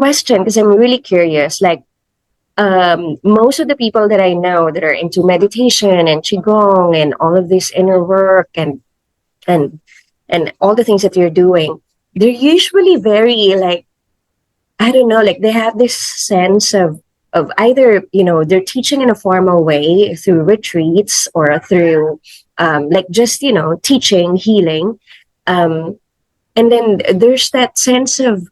question, because I'm really curious. Like, most of the people that I know that are into meditation and qigong and all of this inner work and and all the things that you're doing, they're usually very like, I don't know, like they have this sense of either, they're teaching in a formal way through retreats or through like just, teaching, healing. Um, and then there's that sense of,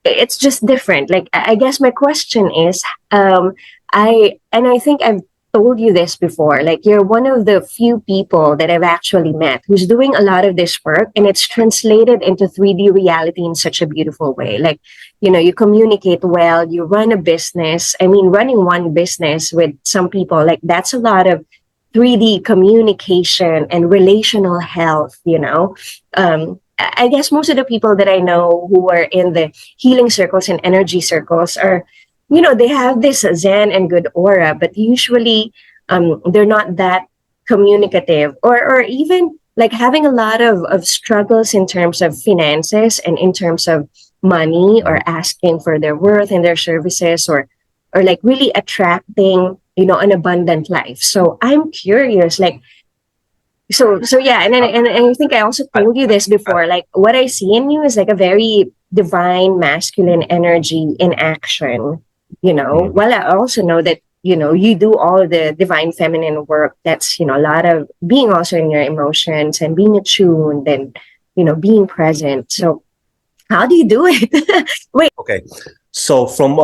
it's just different. Like, I guess my question is, I think I've told you this before. Like, you're one of the few people that I've actually met who's doing a lot of this work, and it's translated into 3D reality in such a beautiful way. Like, you communicate well, you run a business. I mean, running one business with some people, like that's a lot of 3D communication and relational health. I guess most of the people that I know who are in the healing circles and energy circles are, they have this zen and good aura, but usually they're not that communicative, or even like having a lot of struggles in terms of finances and in terms of money, or asking for their worth and their services, or like really attracting, an abundant life. So I'm curious, like, so yeah, and I think I also told you this before. Like, what I see in you is like a very divine masculine energy in action. Well, I also know that you do all the divine feminine work. That's a lot of being also in your emotions and being attuned and being present. So how do you do it? Wait. Okay. So from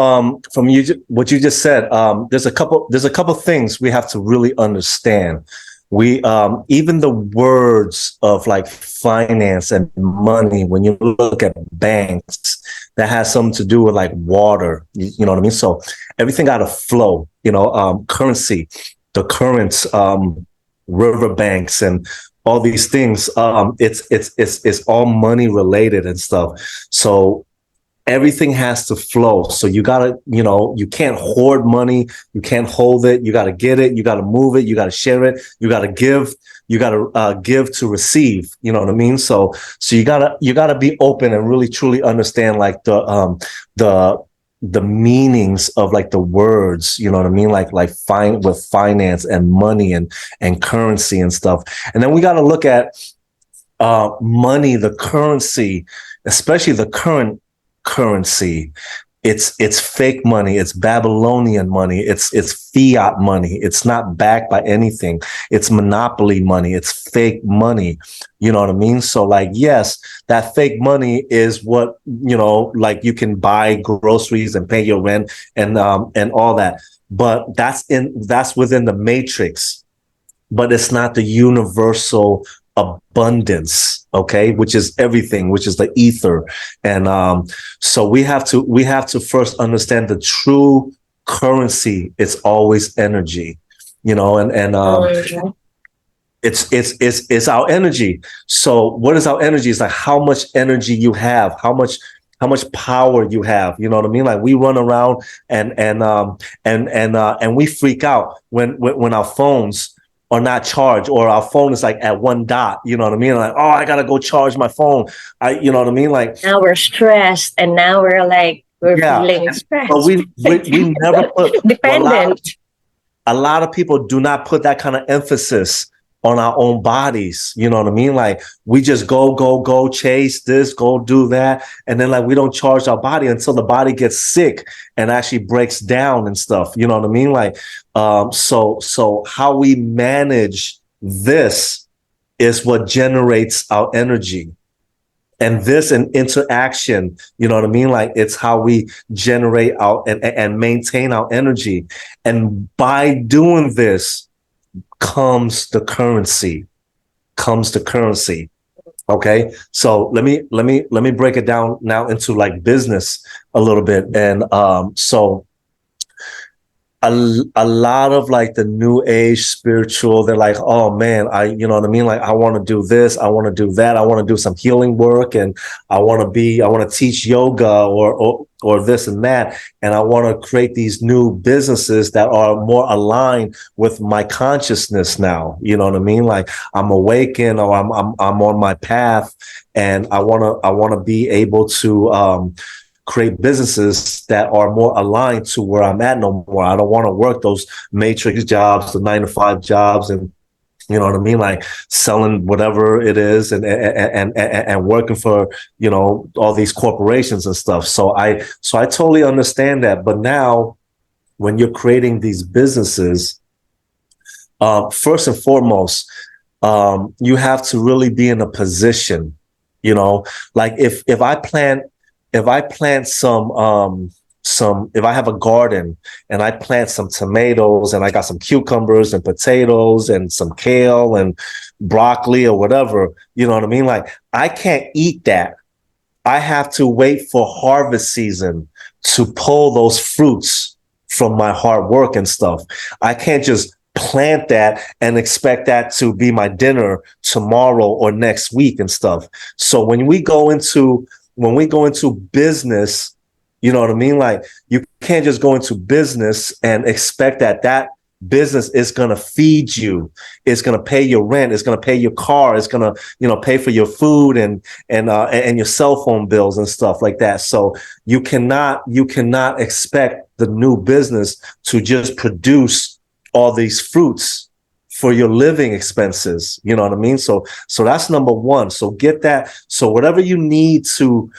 what you just said, there's a couple things we have to really understand. We even the words of like finance and money, when you look at banks, that has something to do with like water. You know what I mean? So everything got to flow. Currency, the currents, river banks, and all these things. It's all money related and stuff. So everything has to flow. So you gotta, you can't hoard money. You can't hold it. You gotta get it. You gotta move it. You gotta share it. You gotta give. You gotta give to receive. You know what I mean? So you gotta be open and really truly understand like the meanings of like the words. You know what I mean? Like with finance and money and currency and stuff. And then we gotta look at money, the currency, especially the current currency. It's fake money. It's Babylonian money. It's fiat money. It's not backed by anything. It's monopoly money. It's fake money. You know what I mean? So like, yes, that fake money is what, like you can buy groceries and pay your rent and all that. But that's within the matrix, but it's not the universal abundance, okay, which is everything, which is the ether. And so we have to first understand the true currency. It's always energy, and it's our energy. So what is our energy? It's like how much energy you have, how much power you have. You know what I mean? Like we run around and we freak out when our phones are not charged, or our phone is like at one dot. You know what I mean? Like, oh, I gotta go charge my phone. You know what I mean? Like now we're stressed, and now we're feeling stressed. But we never put dependent. A lot of people do not put that kind of emphasis on our own bodies. You know what I mean? Like we just go chase this, go do that. And then like we don't charge our body until the body gets sick and actually breaks down and stuff. You know what I mean? Like, so how we manage this is what generates our energy. And this and interaction, you know what I mean? Like it's how we generate our and maintain our energy. And by doing this, comes the currency. Okay, so let me break it down now into like business a little bit. And so a lot of like the new age spiritual, they're like, oh man, you know what I mean? Like I want to do this, I want to do that, I want to do some healing work, and I want to teach yoga or this and that, and I want to create these new businesses that are more aligned with my consciousness now. You know what I mean? Like I'm awakened, or I'm on my path, and I want to be able to create businesses that are more aligned to where I'm at no more. I don't want to work those matrix jobs, the 9 to 5 jobs, and you know what I mean, like selling whatever it is, and working for all these corporations and stuff. So I totally understand that. But now, when you're creating these businesses, first and foremost, you have to really be in a position, like if I plant if I have a garden and I plant some tomatoes and I got some cucumbers and potatoes and some kale and broccoli or whatever, you know what I mean? Like, I can't eat that. I have to wait for harvest season to pull those fruits from my hard work and stuff. I can't just plant that and expect that to be my dinner tomorrow or next week and stuff. So when we go into business, you know what I mean? Like, you can't just go into business and expect that business is going to feed you. It's going to pay your rent. It's going to pay your car. It's going to, pay for your food and your cell phone bills and stuff like that. So you cannot expect the new business to just produce all these fruits for your living expenses. You know what I mean? So that's number one. So get that. So whatever you need to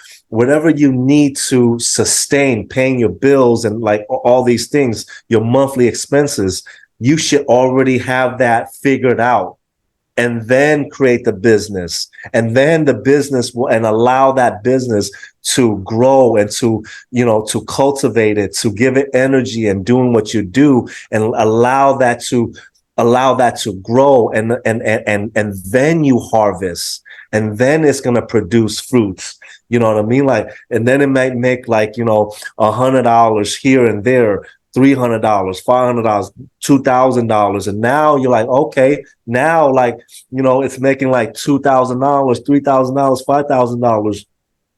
sustain paying your bills and like all these things, your monthly expenses, you should already have that figured out, and then create the business, and then the business will, and allow that business to grow and to cultivate it, to give it energy and doing what you do, and allow that to grow, and then you harvest, and then it's going to produce fruits. You know what I mean? Like, and then it might make like, $100 here and there, $300, $500, $2,000. And now you're like, okay, now like, it's making like $2,000, $3,000, $5,000.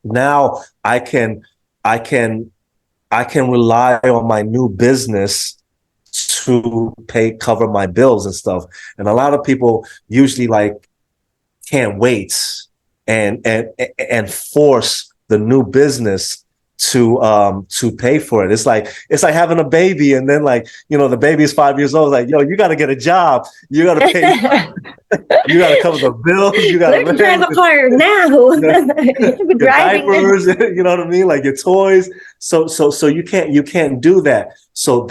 Now I can rely on my new business to cover my bills and stuff. And a lot of people usually like can't wait and force the new business to pay for it. It's like having a baby, and then like, the baby is 5 years old. It's like, yo, you got to get a job. You got to pay. You got to cover the bills. You got to drive a car now. your diapers. You know what I mean? Like your toys. So you can't do that. So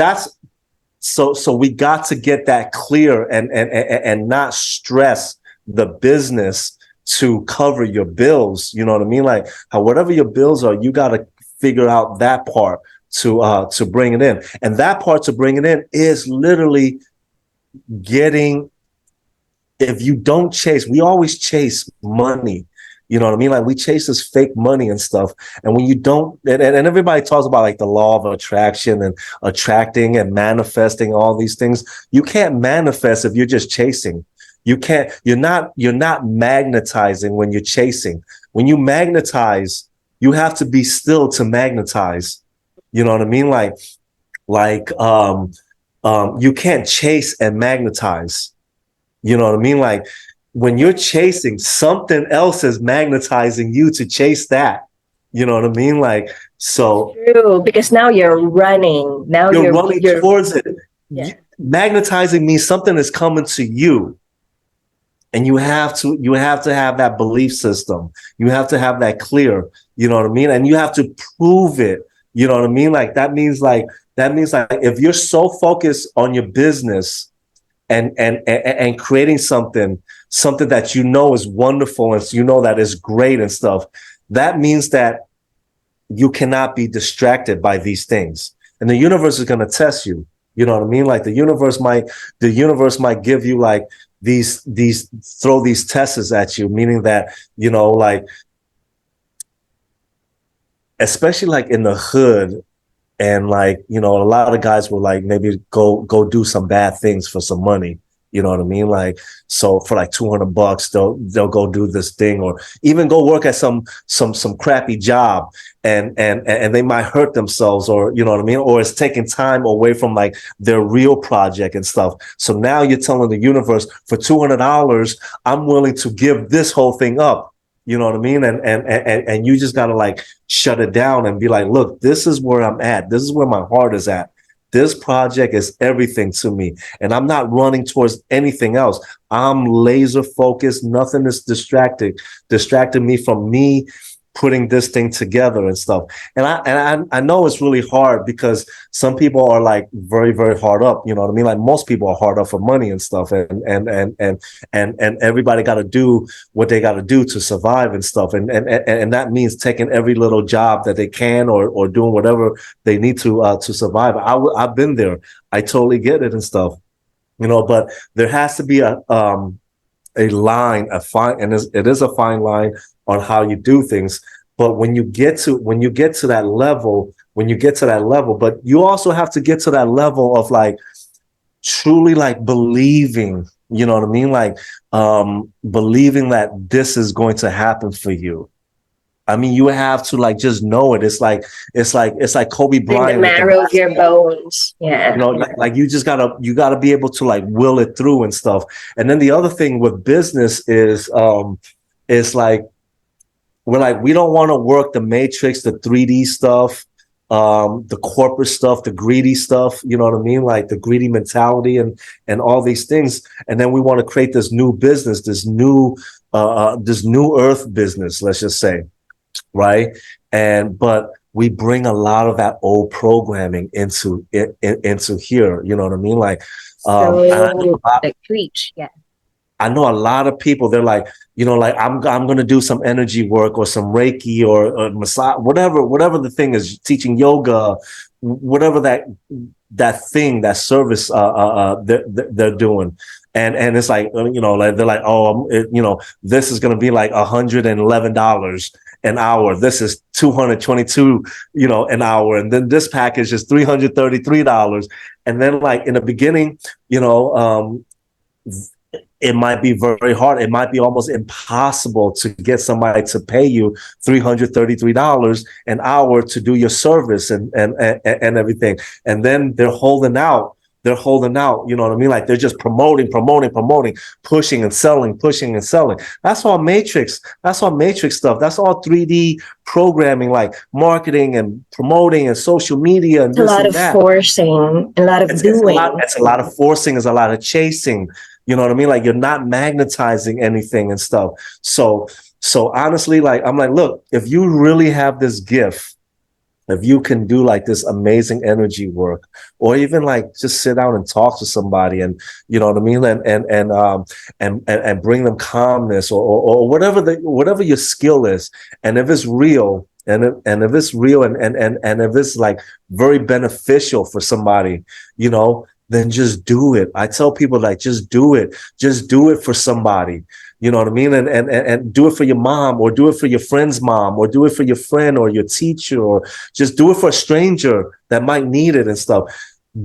we got to get that clear and not stress the business to cover your bills. You know what I mean? Like, whatever your bills are, you got to figure out that part to bring it in. And that part to bring it in is literally getting, if you don't chase, we always chase money. You know what I mean? Like, we chase this fake money and stuff. And when you don't, and everybody talks about like the law of attraction and attracting and manifesting all these things. You can't manifest if you're just chasing. You're not magnetizing when you're chasing. When you magnetize, you have to be still to magnetize. You know what I mean? You can't chase and magnetize. You know what I mean? Like, when you're chasing, something else is magnetizing you to chase that. You know what I mean? Like, so true, because now you're running. Now you're running towards it. Yeah. Magnetizing means something is coming to you. And you have to have that belief system. You have to have that clear, you know what I mean? And you have to prove it. You know what I mean? Like, that means like if you're so focused on your business and creating something that is wonderful and that is great and stuff, that means that you cannot be distracted by these things. And the universe is going to test you. You know what I mean? Like, the universe might give you like throw these tests at you, meaning that, like, especially like in the hood, and like, a lot of guys will like maybe go do some bad things for some money. You know what I mean? Like, so for like $200, they'll go do this thing, or even go work at some crappy job, and they might hurt themselves, or, you know what I mean? Or it's taking time away from like their real project and stuff. So now you're telling the universe, for $200, I'm willing to give this whole thing up. You know what I mean? And you just gotta like shut it down and be like, look, this is where I'm at. This is where my heart is at. This project is everything to me. And I'm not running towards anything else. I'm laser focused. Nothing is distracting me from me putting this thing together and stuff. And I know it's really hard because some people are like very, very hard up. You know what I mean? Like most people are hard up for money and stuff. And everybody got to do what they got to do to survive and stuff. And that means taking every little job that they can or doing whatever they need to survive. I've been there. I totally get it and stuff, you know, but there has to be a line, a fine, and it is a fine line on how you do things. But when you get to that level, but you also have to get to that level of like truly like believing, you know what I mean? Like believing that this is going to happen for you. I mean, you have to like just know it. It's like Kobe In the Bryant with the marrow of your bones. you Yeah. know, like you gotta be able to like will it through and stuff. And then the other thing with business is like we don't want to work the matrix, the 3D stuff, the corporate stuff, the greedy stuff, you know what I mean? Like the greedy mentality and all these things. And then we want to create this new business, this new earth business, let's just say, right? But we bring a lot of that old programming into here. You know what I mean? Like, and So like preach. Yeah. I know a lot of people. They're like, you know, like I'm gonna do some energy work or some Reiki or massage, whatever the thing is, teaching yoga, whatever that thing, that service they're doing. And it's like, you know, like they're like, oh, you know, this is going to be like $111 an hour. This is 222, you know, an hour. And then this package is $333. And then like in the beginning, you know, it might be very hard. It might be almost impossible to get somebody to pay you $333 an hour to do your service and everything. And then they're holding out. You know what I mean? Like they're just promoting, pushing and selling. That's all matrix. That's all matrix stuff. That's all 3D programming, like marketing and promoting and social media and It's a this lot and of that. forcing, a lot of doing. It's a lot of forcing, it's a lot of chasing. You know what I mean? Like you're not magnetizing anything and stuff. So honestly, like I'm like, look, if you really have this gift, if you can do like this amazing energy work, or even like just sit down and talk to somebody, and you know what I mean, and bring them calmness or whatever your skill is, and if it's real, and if it's real, and if it's like very beneficial for somebody, you know, then just do it. I tell people like just do it for somebody. You know what I mean? And do it for your mom, or do it for your friend's mom, or do it for your friend or your teacher, or just do it for a stranger that might need it and stuff.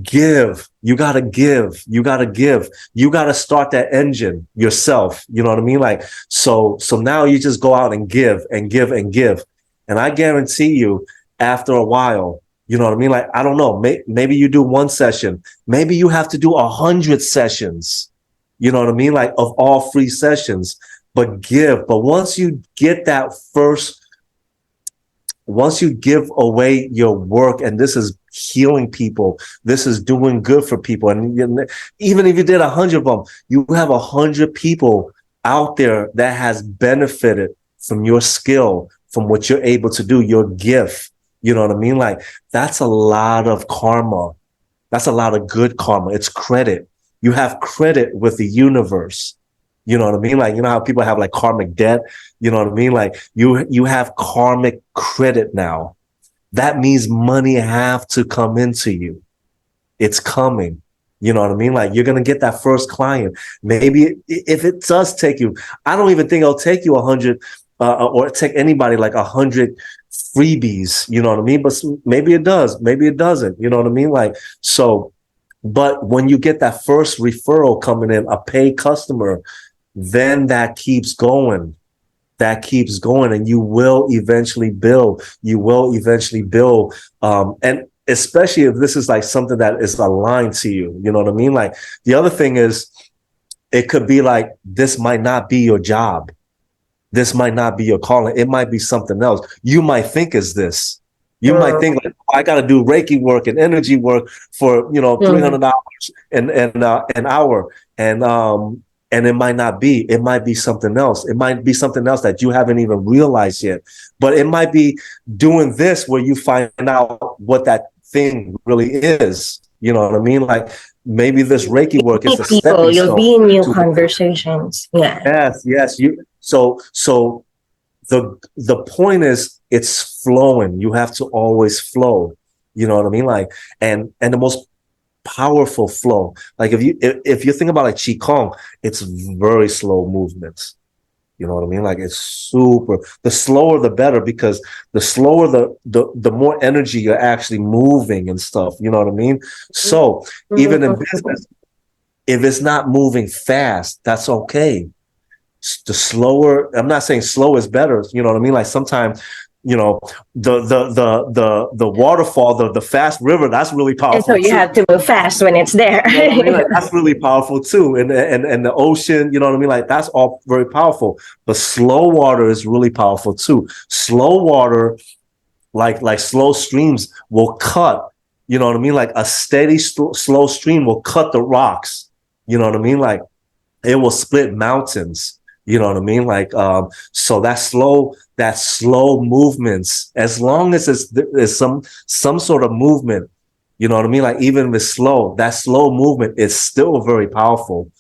Give. You gotta give. You gotta start that engine yourself. You know what I mean? Like so now you just go out and give and give and give. And I guarantee you, after a while, you know what I mean? Like, I don't know, maybe you do one session, maybe you have to do 100 sessions. You know what I mean? Like of all free sessions, but give. But once you give away your work, and this is healing people, this is doing good for people. And even if you did 100 of them, you have 100 people out there that has benefited from your skill, from what you're able to do, your gift. You know what I mean? Like that's a lot of karma. That's a lot of good karma. It's credit. You have credit with the universe. You know what I mean? Like, you know how people have like karmic debt? You know what I mean? Like you have karmic credit now. That means money have to come into you. It's coming. You know what I mean? Like you're going to get that first client. Maybe if it does take you, I don't even think it'll take you 100 or take anybody like 100 freebies. You know what I mean? But maybe it does. Maybe it doesn't. You know what I mean? Like, so, but when you get that first referral coming in, a paid customer, then that keeps going. And you will eventually build. And especially if this is like something that is aligned to you. You know what I mean? Like the other thing is, it could be like, this might not be your job. this might not be your calling. It might be something else. You might think is this. You might think like, oh, I got to do Reiki work and energy work for, $300 an hour. And it might not be. It might be something else. It might be something else that you haven't even realized yet. But it might be doing this where you find out what that thing really is. You know what I mean? Like maybe this Reiki work is Meet a people, stepping you'll stone be in new to conversations. Yeah. yes. So the point is it's flowing. You have to always flow. You know what I mean? Like and the most powerful flow. Like if you think about like Qigong, it's very slow movements. You know what I mean? Like it's super. The slower the better because the slower the more energy you're actually moving and stuff. You know what I mean? So even in business, if it's not moving fast, that's okay. The slower, I'm not saying slow is better, you know what I mean? Like sometimes, the waterfall, the fast river, that's really And so powerful you too. have to move fast when it's there. You know what I mean? Like that's really powerful too. And the ocean, you know what I mean? Like that's all very powerful. But slow water is really powerful too. Slow water, like slow streams will cut, you know what I mean? Like a steady slow stream will cut the rocks. You know what I mean? Like it will split mountains. You know what I mean? Like so that slow movements, as long as there's some sort of movement, you know what I mean? Like even if it's slow, that slow movement is still very powerful,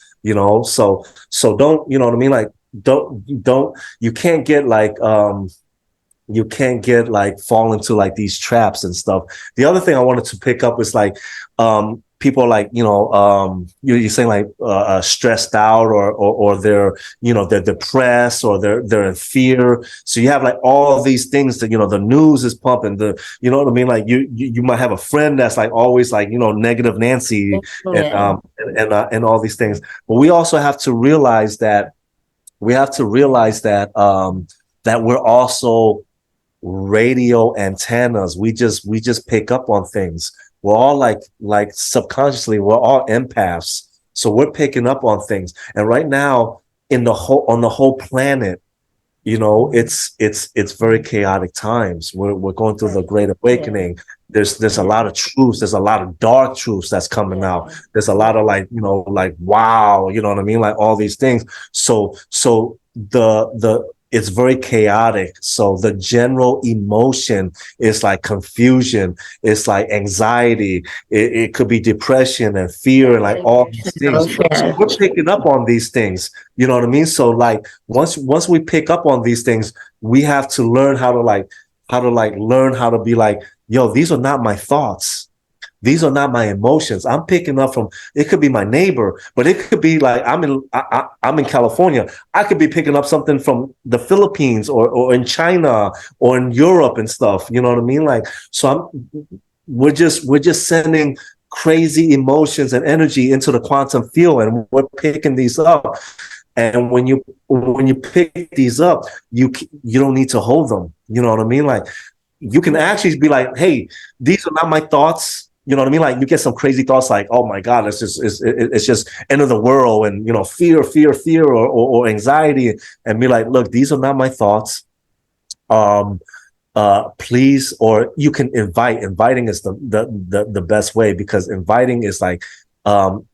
so don't, you know what I mean? Like don't you can't get like fall into like these traps and stuff. The other thing I wanted to pick up is like people are like, you're saying like stressed out or they're, they're depressed or they're in fear. So you have like all these things that, the news is pumping, you know what I mean? Like you might have a friend that's like always like, negative Nancy Yeah. and all these things. But we also have to realize that that we're also radio antennas. We just pick up on things. We're all like subconsciously, we're all empaths. So we're picking up on things. And right now on the whole planet, it's very chaotic times. We're going through the Great Awakening. There's a lot of truths. There's a lot of dark truths that's coming out. There's a lot of like wow, you know what I mean? Like all these things. So the it's very chaotic. So the general emotion is like confusion. It's like anxiety. It could be depression and fear and like all these things. So we're picking up on these things. You know what I mean? So like once we pick up on these things, we have to learn how to learn how to be like, yo, these are not my thoughts. These are not my emotions. I'm picking up from, it could be my neighbor, but it could be like I'm in California. I could be picking up something from the Philippines or in China or in Europe and stuff. You know what I mean? Like, so we're just sending crazy emotions and energy into the quantum field, and we're picking these up. And when you pick these up, you don't need to hold them. You know what I mean? Like you can actually be like, hey, these are not my thoughts. You know what I mean? Like you get some crazy thoughts like, oh my God, it's just end of the world and, fear or anxiety, and be like, look, these are not my thoughts. Um, please, or you can inviting is the best way, because inviting is like,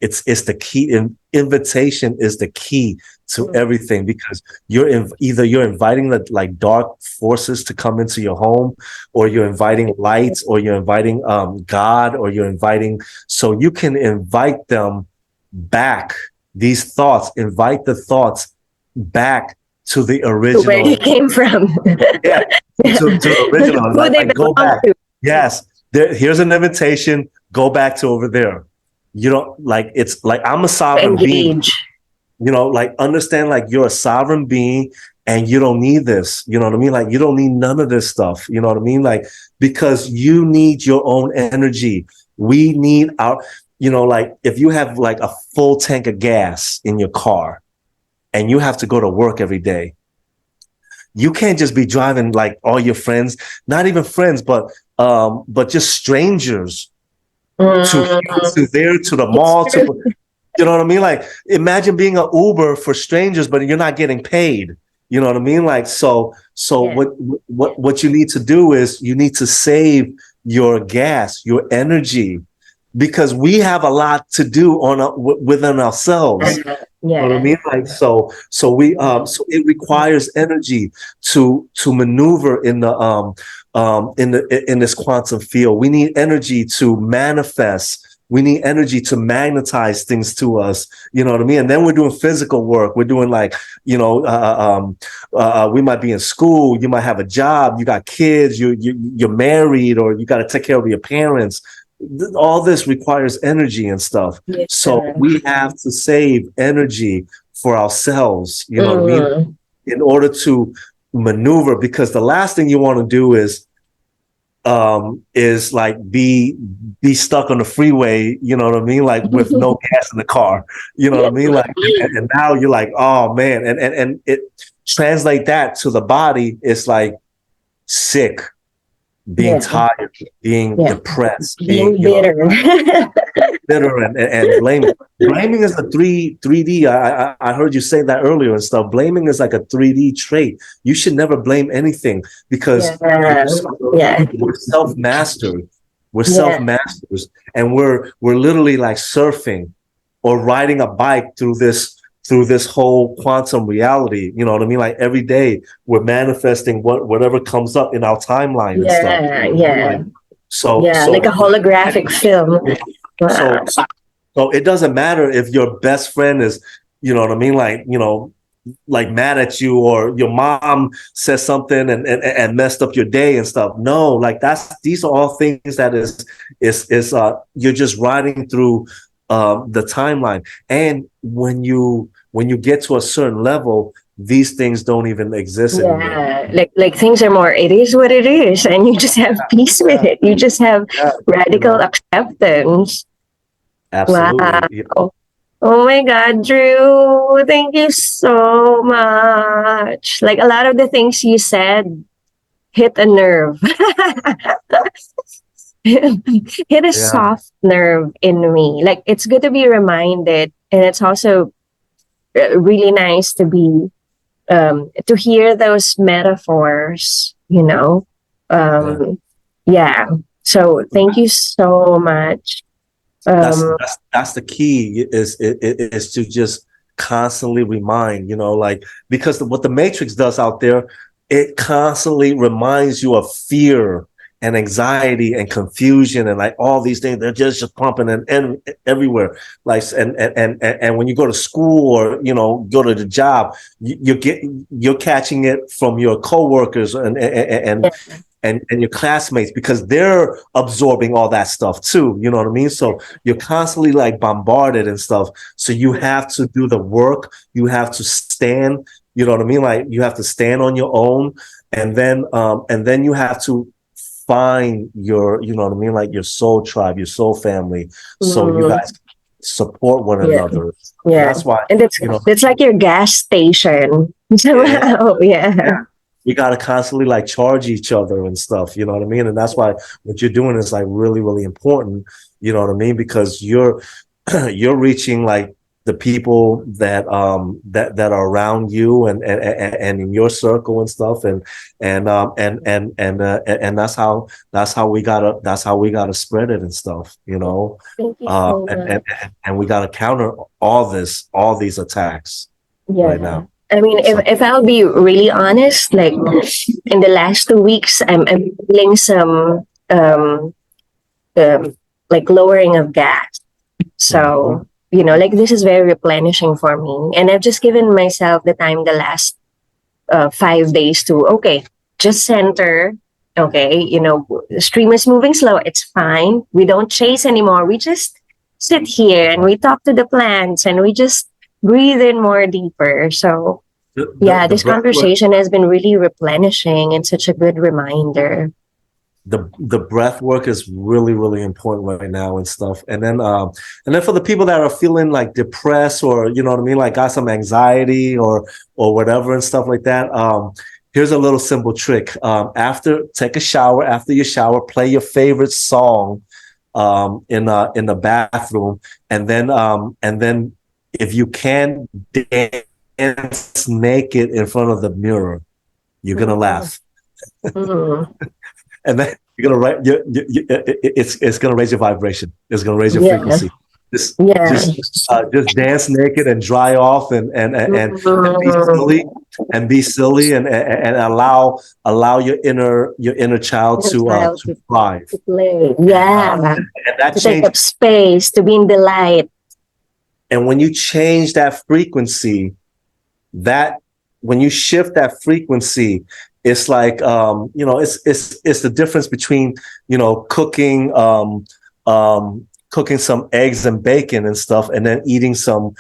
it's the key. Invitation is the key to everything, because you're inviting the like dark forces to come into your home, or you're inviting lights, or you're inviting God, or you're inviting, so you can invite them back. These thoughts, invite the thoughts back to the original, where you came from. yeah, to the original. Who they Like go belong back. to. Yes, here's an invitation. Go back to over there. You know, like it's like I'm a sovereign being. Engage. Like understand, like you're a sovereign being, and you don't need this. You know what I mean? Like you don't need none of this stuff. You know what I mean? Like because you need your own energy. We need our. Like if you have like a full tank of gas in your car, and you have to go to work every day, you can't just be driving like all your friends, not even friends, but just strangers to the mall, you know what I mean? Like imagine being an Uber for strangers, but you're not getting paid. You know what I mean? Like, so Yeah. what you need to do is you need to save your gas, your energy, because we have a lot to do within ourselves. You know what I Yeah. mean? Like, so it requires energy to maneuver in this quantum field. We need energy to manifest. We need energy to magnetize things to us. You know what I mean? And then we're doing physical work. We're doing like, you know, we might be in school. You might have a job. You got kids. You're married, or you got to take care of your parents. All this requires energy and stuff. So Yeah. we have to save energy for ourselves, you know what I mean? Mm. In order to maneuver, because the last thing you want to do is like be stuck on the freeway, you know what I mean? Like with no gas in the car, you know what I mean? Like, and now you're like, oh man, and it translate that to the body. It's like sick, being Yeah. tired, being Yeah. depressed, being, Being bitter. bitter and blaming. Blaming is a three D. I heard you say that earlier and stuff. Blaming is like a 3D trait. You should never blame anything, because Yeah. Yeah. we're self mastered. We're self Yeah. masters, and we're literally like surfing or riding a bike through this whole quantum reality. You know what I mean? Like every day we're manifesting whatever comes up in our timeline and stuff. Yeah. Like, Yeah. so Yeah. Like a so holographic film. so Wow. so it doesn't matter if your best friend is, you know what I mean, like, you know, like mad at you, or your mom says something and messed up your day and stuff. No, like these are all things that is you're just riding through the timeline. And when you get to a certain level, these things don't even exist anymore. Yeah, like things are more. It is what it is, and you just have peace with Yeah, it. You just have yeah, you radical know, acceptance. absolutely. You Wow. Oh my God, Drew, thank you so much. Like a lot of the things you said hit a nerve, hit a yeah, soft nerve in me. Like it's good to be reminded, and it's also really nice to hear those metaphors. yeah. Um, yeah. So thank you so much. that's Um, that's that's the key, is to just constantly remind, like, because what the matrix does out there, it constantly reminds you of fear and anxiety and confusion and like all these things. They're just pumping and everywhere, like, and when you go to school, or go to the job, you're catching it from your coworkers and your classmates, because they're absorbing all that stuff too. You know what I mean? So you're constantly like bombarded and stuff. So you have to do the work. You have to stand. You know what I mean? Like you have to stand on your own, and then you have to find your, you know what I mean, like your soul tribe, your soul family. So you mm, guys support one yeah, another. And yeah, that's why, and it's you know, it's like your gas station. yeah, Somehow, yeah, we got to constantly like charge each other and stuff, you know what I mean? And that's why what you're doing is like really, really important, you know what I mean? Because you're you're reaching like the people that are around you and in your circle and stuff, and that's how we gotta spread it and stuff, thank you so and much. we gotta counter all these attacks right Yeah. now. I mean, So if I'll be really honest, like in the last 2 weeks, I'm feeling some um like lowering of gas. mhm. So, like this is very replenishing for me. And I've just given myself the time the last 5 days to, okay, just center. Okay, the stream is moving slow. It's fine. We don't chase anymore. We just sit here and we talk to the plants and we just breathe in more deeper. So, yeah, The this breath work conversation has been really replenishing and such a good reminder. the breath work is really, really important right now and stuff. And then for the people that are feeling like depressed, or you know what I mean, like got some anxiety or whatever and stuff like that, here's a little simple trick. Take a shower. After your shower, play your favorite song in the bathroom, and then if you can, dance dance naked in front of the mirror, you're gonna Mm-hmm. laugh, Mm-hmm. and then you're gonna write. It's gonna raise your vibration. It's gonna raise your Yeah. frequency. Just Yeah. just dance naked and dry off and be Mm-hmm. silly and be silly and allow your inner child Your child to thrive. to play. Uh, Yeah. and that To take change. up space, to be in the light. And when you change that frequency, that when you shift that frequency, it's like it's the difference between cooking cooking some eggs and bacon and stuff, and then eating some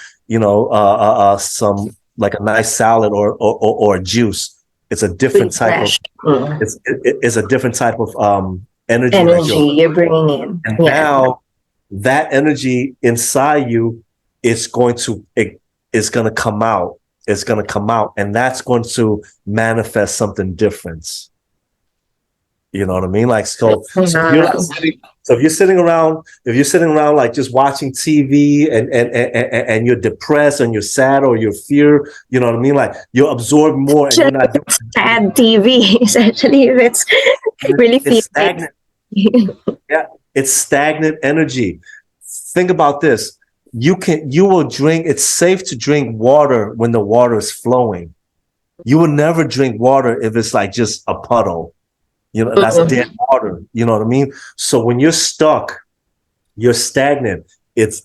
like a nice salad or a juice. It's a different type of Refresh. Mm. it's a different type of energy that you're. Energy you're bringing in. And Yeah. now that energy inside you is is going to come out. It's going to come out, and that's going to manifest something different. You know what I mean? Like so if you're sitting around, like just watching TV and you're depressed and you're sad or you're fear, you know what I mean? Like you absorb more and you're not doing Sad TV, essentially, if it's really it's feel like. stagnant. Yeah, it's stagnant energy. Think about this. You will drink, it's safe to drink water when the water is flowing. You will never drink water if it's like just a puddle. That's dead water. You know what I mean? So when you're stuck, you're stagnant. It's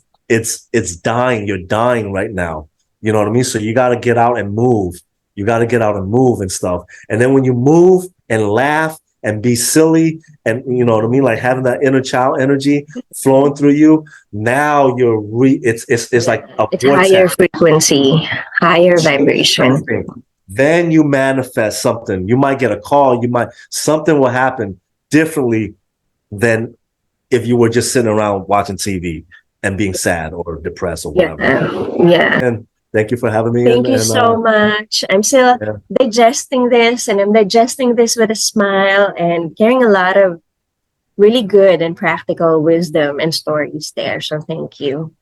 dying. You're dying right now. You know what I mean? So you got to get out and move. You got to get out and move and stuff. And then when you move and laugh and be silly and you know what I mean, like having that inner child energy flowing through you, now it's like a It's higher vortex. frequency, higher vibration. Then you manifest something. You might get a call. Something will happen differently than if you were just sitting around watching TV and being sad or depressed or whatever. Yeah. And thank you for having me. Thank you so much. I'm still digesting this, and I'm digesting this with a smile and carrying a lot of really good and practical wisdom and stories there. So thank you.